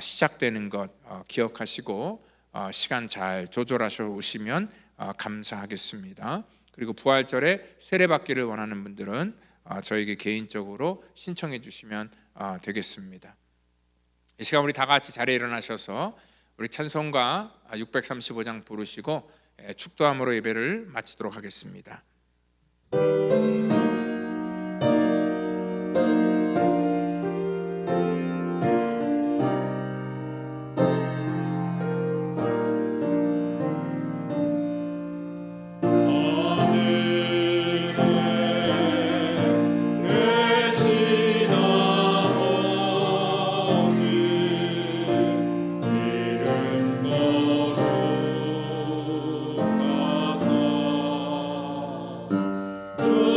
시작되는 것 기억하시고 시간 잘 조절하셔 오시면 감사하겠습니다. 그리고 부활절에 세례받기를 원하는 분들은 저에게 개인적으로 신청해 주시면 되겠습니다. 이 시간 우리 다 같이 자리에 일어나셔서 우리 찬송가 635장 부르시고 축도함으로 예배를 마치도록 하겠습니다. 주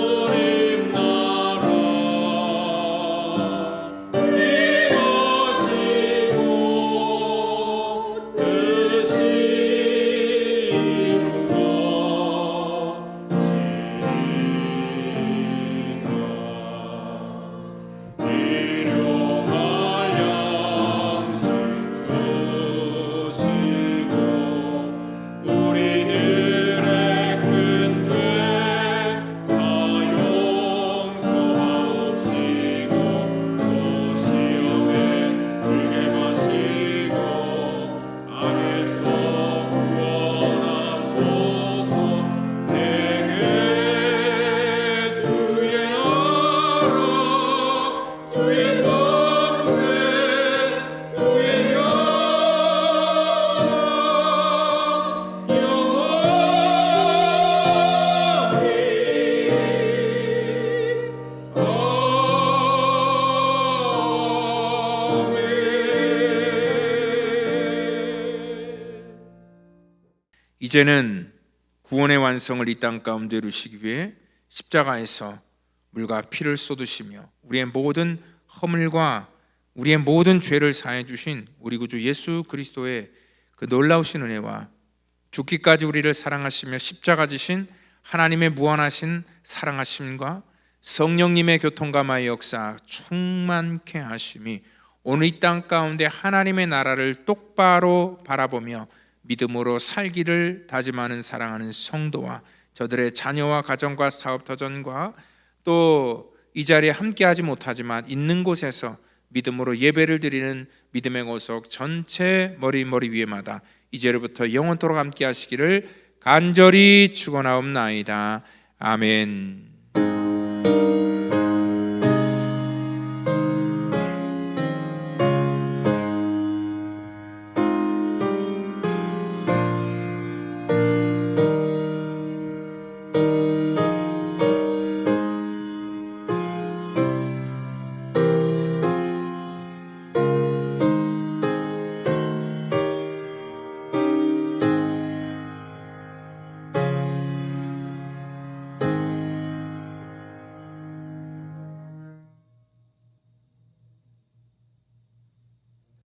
이제는 구원의 완성을 이 땅 가운데 이루시기 위해 십자가에서 물과 피를 쏟으시며 우리의 모든 허물과 우리의 모든 죄를 사해 주신 우리 구주 예수 그리스도의 그 놀라우신 은혜와 죽기까지 우리를 사랑하시며 십자가 지신 하나님의 무한하신 사랑하심과 성령님의 교통감화의 역사 충만케 하심이 오늘 이 땅 가운데 하나님의 나라를 똑바로 바라보며 믿음으로 살기를 다짐하는 사랑하는 성도와 저들의 자녀와 가정과 사업 터전과 또 이 자리에 함께하지 못하지만 있는 곳에서 믿음으로 예배를 드리는 믿음의 고속 전체 머리 위에마다 이제로부터 영원토록 함께 하시기를 간절히 축원하옵나이다. 아멘.